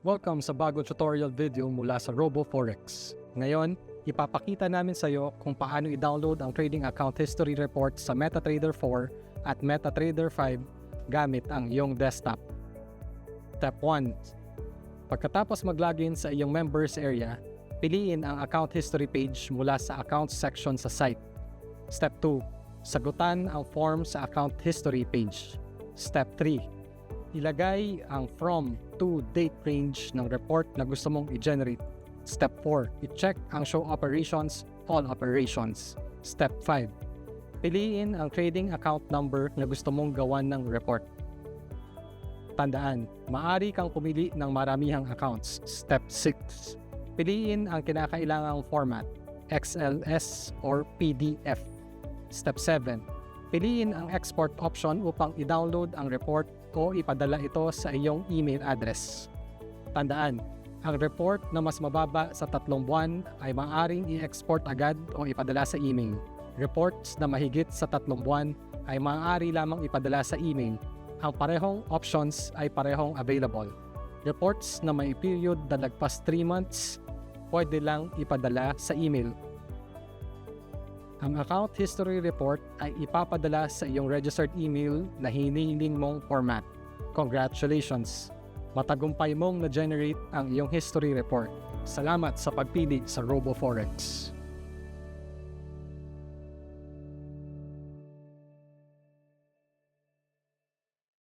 Welcome sa bagong tutorial video mula sa RoboForex. Ngayon, ipapakita namin sa iyo kung paano i-download ang trading account history report sa MetaTrader 4 at MetaTrader 5 gamit ang iyong desktop. Step 1. Pagkatapos mag-login sa iyong members area, piliin ang account history page mula sa accounts section sa site. Step 2. Sagutan ang form sa account history page. Step 3. Ilagay ang from to date range ng report na gusto mong i-generate. Step 4. I-check ang show operations, all operations. Step 5. Piliin ang trading account number na gusto mong gawan ng report. Tandaan, maaari kang pumili ng maramihang accounts. Step 6. Piliin ang kinakailangang format, XLS or PDF. Step 7. Piliin ang export option upang i-download ang report o ipadala ito sa iyong email address. Tandaan, ang report na mas mababa sa 3 buwan ay maaaring i-export agad o ipadala sa email. Reports na mahigit sa 3 buwan ay maaari lamang ipadala sa email. Ang parehong options ay parehong available. Reports na may period na lagpas 3 months, pwede lang ipadala sa email. Ang account history report ay ipapadala sa iyong registered email na hinihiling mong format. Congratulations! Matagumpay mong na-generate ang iyong history report. Salamat sa pagpili sa RoboForex.